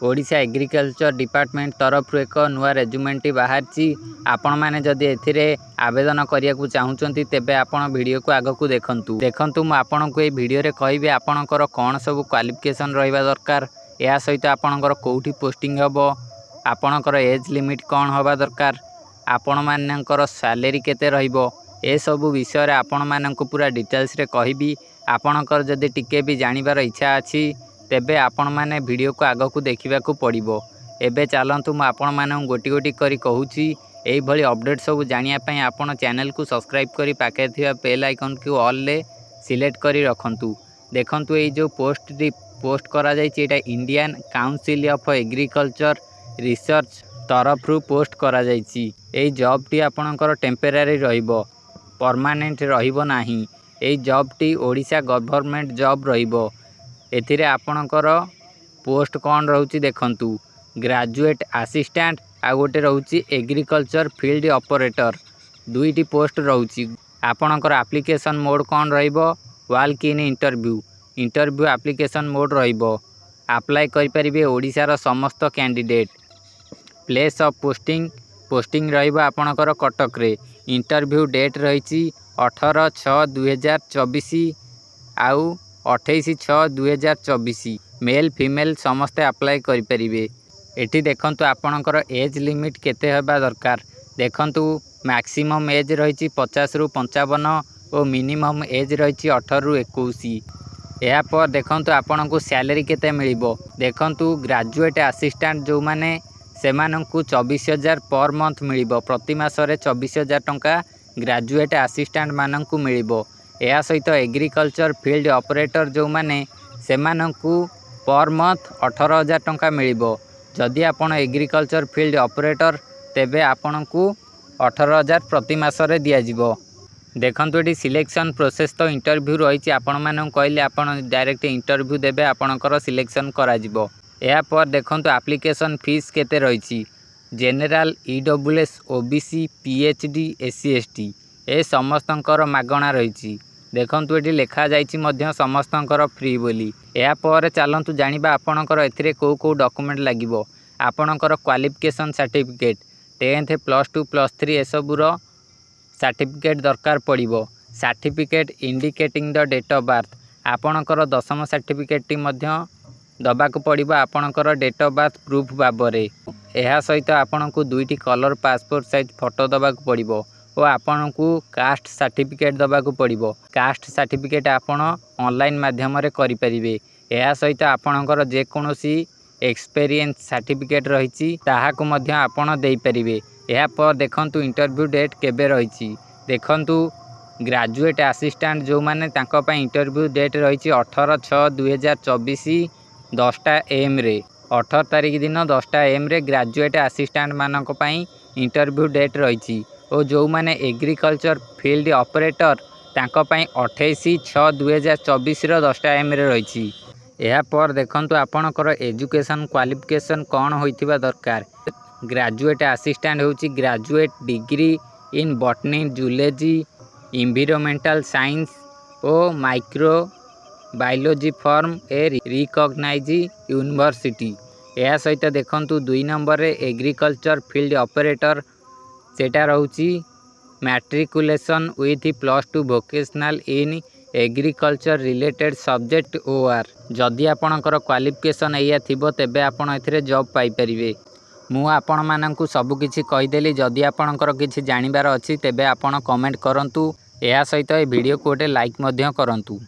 Odisha agriculture department तरफ एक नुआ रेजुमेंट बाहरी आपण मैंने जदि एथिरे आवेदन करिया को चाहूचंती तेबे आपण वीडियो को आग को देखंतु मु आपण को ए वीडियो रे कहबे आपणकर कौन सब क्वालिफिकेशन रहिबा दरकार या सहित आपणकर कोठी पोस्टिंग हबो आपणकर एज लिमिट कौन हबा दरकार आपण मानकर सैलरी केते रहिबो ए सब विषय रे आपण मानक पूरा डिटेल्स रे कहबी आपणकर जदि टिके भी जानिबार इच्छा अछि तेबे आपण माने वीडियो को आग को देखा पड़ो। एबे चलतु मु आपण मानक गोटी गोटी करी कहूची एई भली अपडेट सब जानिया पई आपण चैनल को सब्सक्राइब करी पाके थिबा बेल आइकन को ऑल ले सिलेक्ट करी रखंतु। देखंतु एई जो पोस्ट करा जाय छि एटा Indian council of agriculture research तरफ रु पोस्ट करा जाय छि। एई जॉब टी आपणकर टेम्परेरी रहिबो परमानेंट रहिबो नाही। एई जॉब टी ओडिशा गवर्नमेंट जॉब रहिबो। एथिरे आपणकर पोस्ट कौन रोची देखंतु ग्रेजुएट असिस्टेंट आ गोटे रोची एग्रीकल्चर फील्ड ऑपरेटर दुईटी पोस्ट रोची। आपणकर एप्लिकेशन मोड कौन रहिबो walk in interview application mode रहिबो। अप्लाई करि परिबे ओडिशा रो समस्त कैंडिडेट। प्लेस ऑफ पोस्टिंग रहिबो आपणकर कटक रे। इंटरव्यू डेट रहिछि 18/6/2024 आउ 28/6/2024 मेल फीमेल समस्ते अप्लाई करि परिबे। एठी देखंतु आपणकर एज लिमिट केते हेबा दरकार देखंतु मैक्सिमम एज रहिछि 50 रु 55 और मिनिमम एज रहिछि 18 रु 21। या पर देखंतु आपनको सैलरी केते मिलिबो देखंतु ग्रेजुएट असिस्टेंट जो माने सेमानंकु 24,000 पर मंथ मिलिबो प्रति मासरे 24,000 टंका ग्रेजुएट असिस्टेंट मानंकु मिलिबो। या सहित एग्रीकल्चर फील्ड ऑपरेटर जो माने सेमानंकु पर मंथ 18,000 टंका मिलिबो। जदि आपण एग्रीकल्चर फील्ड ऑपरेटर तेबे आपणकु 18,000 प्रति मासरे दिया जिवो। देखंतु एटी सिलेक्शन प्रोसेस तो इंटरव्यू रही आपण मानक कहले आपण डायरेक्ट इंटरव्यू देबे आपणकर सिलेक्शन करा जिवो। या पर देखंतु एप्लिकेशन फीस केते रही general EWS OBC PhD SC ST ए समस्तंकर मागणा रही। देखंतु एटी लेखा जाइछि मध्य समस्तंकर फ्री बोली। या पर चलंतु जानिबा आपणकर एथिरे को डॉक्यूमेंट लागिवो आपणकर क्वालिफिकेशन सर्टिफिकेट 10th +2 +3 ए सबुरो सर्टिफिकेट दरकार पड़िबो। Certificate indicating the date of birth आपणकर 10th सर्टिफिकेट टी मध्य दबाक पड़िबो आपणकर डेट ऑफ बर्थ प्रूफ बाबरे। एहा सहित आपणकु दुईटी कलर पासपोर्ट साइज फोटो दबाक पड़िबो और आपणकु कास्ट सर्टिफिकेट दबाक पड़िबो। कास्ट सर्टिफिकेट आपण ऑनलाइन माध्यम रे करि परिबे। एहा सहित आपणकर जे कोनोसी एक्सपीरियंस सर्टिफिकेट रहिछि ताहाकु मध्य आपण देई परिबे। एहा पर देखंतु इंटरव्यू डेट केबे रहिछि देखंतु ग्रेजुएट असिस्टेंट जो माने तांको पय इंटरव्यू डेट रहिछि 18/6/2024 10टा AM रे 18 तारिख दिन 10टा AM रे ग्रेजुएट असिस्टेंट मानक पय इंटरव्यू डेट रहिछि और जो माने एग्रीकल्चर फील्ड ऑपरेटर तांको पय 28/6/2024 रो 10टा AM रे रहिछि। एहा पर देखंतु आपणकर एजुकेशन क्वालिफिकेशन कौन होइथिबा दरकार ग्रेजुएट असिस्टेंट होछि graduate degree in botany zoology environmental science और microbiology from a recognize university. एहा सहित देखंतु 2 नंबर रे एग्रीकल्चर फील्ड ऑपरेटर सेटा रहउची matriculation with +2 vocational in agriculture related subject or. जदि आपणकर क्वालिफिकेशन एया थिबो तेबे आपण एथिरे जॉब पाई परिबे। मु आपण माननकु सब किछि कहिदेली जदि आपणकर किछि जानिबार अछि तेबे आपण कमेंट करंतु। एहा सहित ए वीडियो को गोटे लाइक मध्य करंतु।